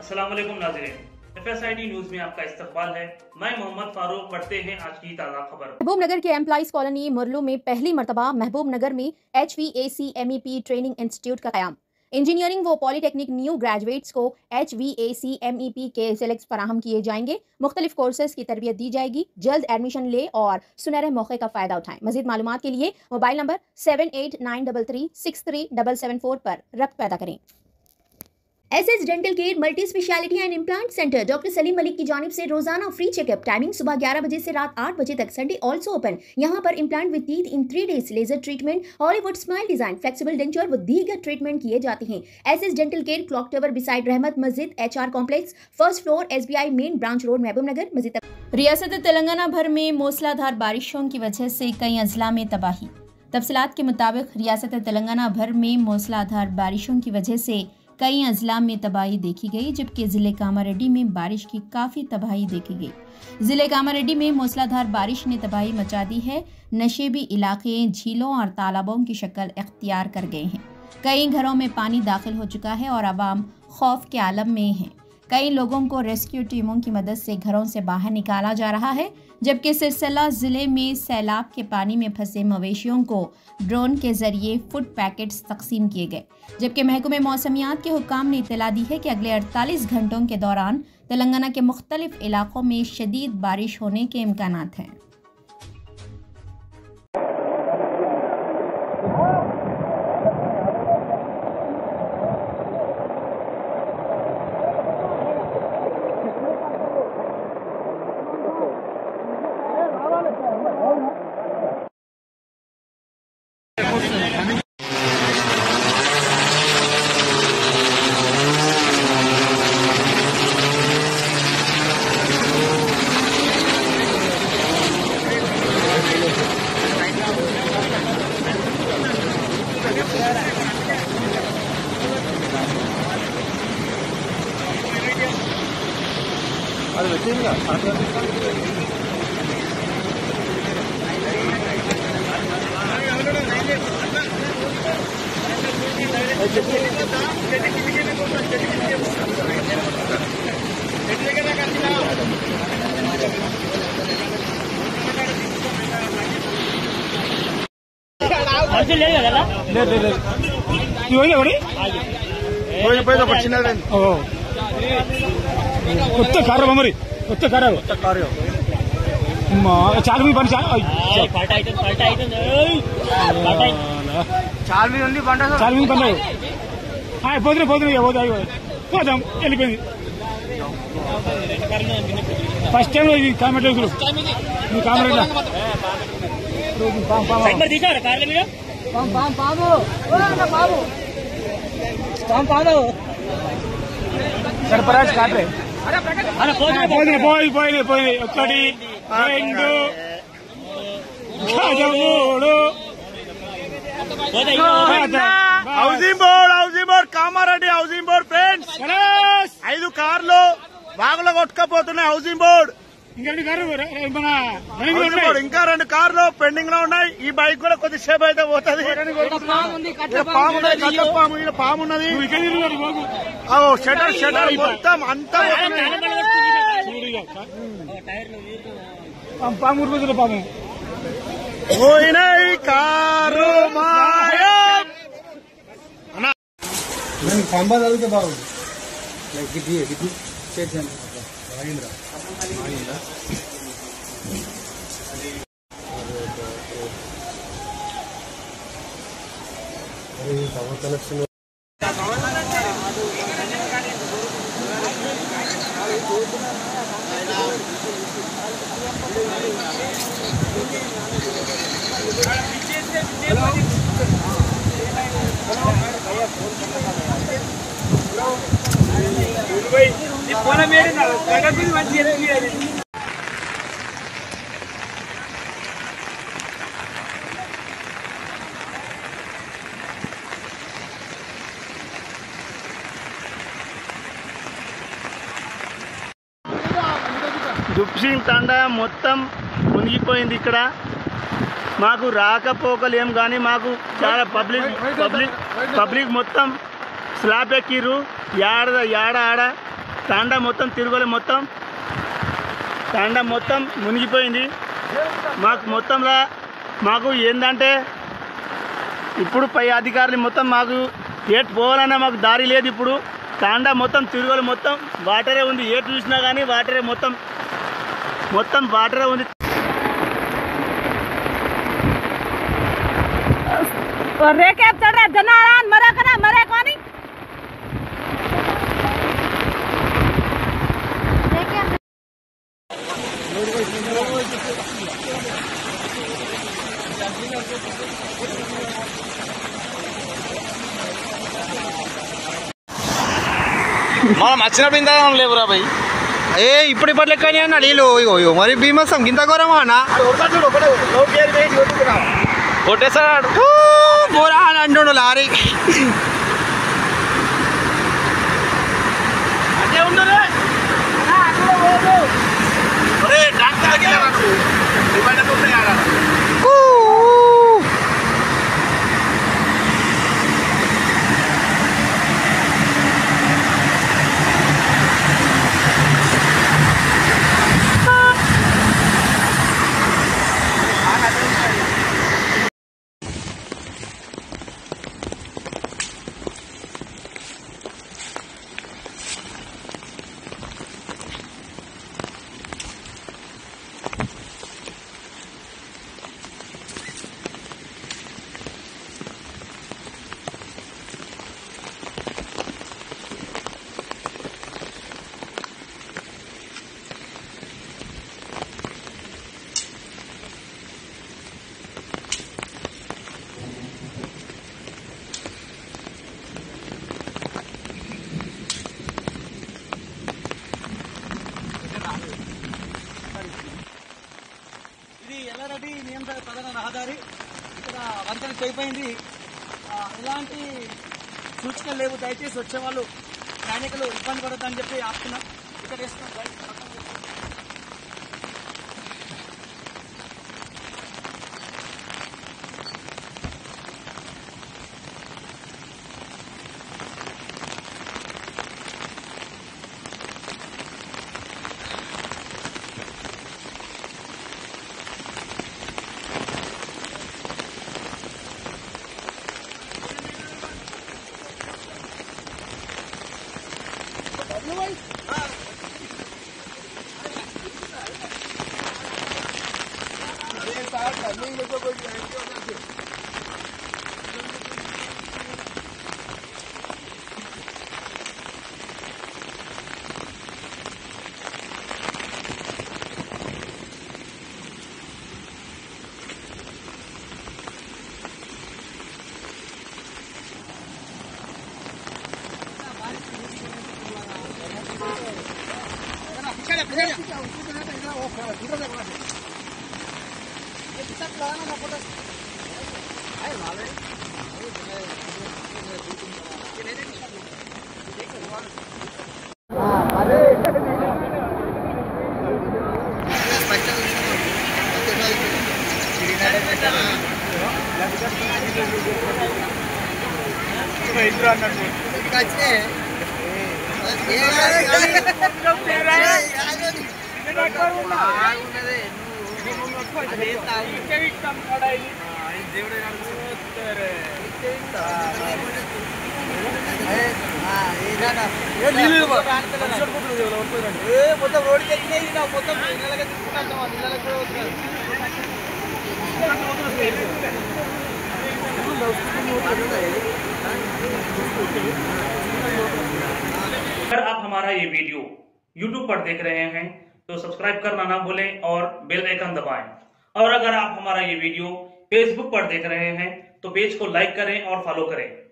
अस्सलाम वालेकुम नाज़रीन, FSID न्यूज में आपका इस्तकबाल है। मैं मोहम्मद फारूक। पढ़ते हैं आज की ताज़ा खबर। महबूब नगर के एम्प्लॉइज कॉलोनी मुरलू में पहली मरतबा महबूब नगर में HVAC MEP ट्रेनिंग इंस्टीट्यूट का क़याम। इंजीनियरिंग व पॉलीटेक्निक न्यू ग्रेजुएट्स को HVAC MEP के सेलेक्ट फराहम किए जाएंगे। मुख्तलिफ कोर्सेज की तरबियत दी जाएगी। जल्द एडमिशन ले और सुनहरे मौके का फ़ायदा उठाएं। मज़ीद मालूमात के लिए मोबाइल नंबर 7893363774 पर रब्त पैदा करें। SS dental care multi speciality and implant centre doctor Salim Malik की जानिब से रोजाना फ्री चेकअप। टाइमिंग सुबह 11 बजे से रात 8 बजे तक। Sunday also open. यहाँ पर implant with teeth in 3 days, laser treatment, Hollywood smile design, flexible denture व दीगर ट्रीटमेंट किए जाते हैं। SS dental care clock tower beside Rahmat Masjid HR complex, first floor, SBI main branch road, Mahbub Nagar. मजीद रियासत तेलंगाना भर में मूसलाधार बारिशों की वजह से कई अजला में तबाही। तफसीलात के मुताबिक रियासत तेलंगाना भर में मूसलाधार बारिशों की वजह से कई अजला में तबाही देखी गई, जबकि ज़िले कामारेड्डी में बारिश की काफ़ी तबाही देखी गई। ज़िले कामारेड्डी में मूसलाधार बारिश ने तबाही मचा दी है। नशेबी इलाके झीलों और तालाबों की शक्ल इख्तियार कर गए हैं। कई घरों में पानी दाखिल हो चुका है और आवाम खौफ के आलम में है। कई लोगों को रेस्क्यू टीमों की मदद से घरों से बाहर निकाला जा रहा है, जबकि सिरसिला ज़िले में सैलाब के पानी में फंसे मवेशियों को ड्रोन के जरिए फूड पैकेट्स तकसीम किए गए। जबकि महकमे मौसमियात के हुक्काम ने इत्तला दी है कि अगले 48 घंटों के दौरान तेलंगाना के मुख्तलिफ इलाकों में शदीद बारिश होने के इम्कानात हैं। కొత్త కారు మరి కొత్త కారు చాలు మీ పని చాలు ఉంది చాలు మీ పని పోతున్నా పోతున్నా పోదాం వెళ్ళిపోయింది ఫస్ట్ టైం కామెంట్ మీ కామెంట్ సర్పరాజ్ కాట్రే పోయి ఒకటి రెండు మూడు housing board Kamareddy housing board friends 5 కార్లు వాగులో కొట్టుకపోతున్నాయి. హౌసింగ్ బోర్డ్ ఇంకా 2 కార్లు పెండింగ్ లో ఉన్నాయి. ఈ బైక్ కూడా కొద్దిసేపు అయితే పోతుంది. పాము ఉన్నది. షటర్ మొత్తం అంతా పాము పాము పోయినాయి కారు మాయం. పంబా చదివితే బాగుంది. మహేంద్ర కలెక్షన్ దుప్సింగ్ తండా మొత్తం మునిగిపోయింది. ఇక్కడ మాకు రాకపోకలేం కానీ మాకు చాలా పబ్లిక్ మొత్తం స్లాబ్ ఎక్కిర్రు. ఆడ తాండా మొత్తం తిరుగులే మొత్తం తాండా మొత్తం మునిగిపోయింది. మాకు ఏంటంటే ఇప్పుడు పై అధికారులు మొత్తం మాకు ఏటు పోవాలన్నా మాకు దారి లేదు. ఇప్పుడు తాండా మొత్తం తిరుగులు మొత్తం వాటరే ఉంది. ఏటు చూసినా కానీ వాటరే మొత్తం వాటరే ఉంది. మనం వచ్చినప్పుడు ఇంత లేవురా భయ్. ఇప్పుడు లెక్కనే అన్న నీళ్ళు ఇగో మరి భీమసం గింత ఘోరమా అన్న కొట్టేసాడు పోరా అని అంటుండు లారీ. ఎల్లారెడ్డి నియమ ప్రధాన రహదారి. ఇక్కడ వంతెన చేయిపోయింది. ఎలాంటి సూచనలు లేవు. దయచేసి వచ్చే వాళ్ళు ప్రయాణికులు ఇబ్బంది పడొద్దని చెప్పి ఆపుతున్నాం. ఇక్కడ మొత్తం రోడ్డు మొత్తం अगर आप हमारा ये वीडियो YouTube पर देख रहे हैं तो सब्सक्राइब करना ना भूलें और बेल आइकन दबाएं। और अगर आप हमारा ये वीडियो Facebook पर देख रहे हैं तो पेज को लाइक करें और फॉलो करें।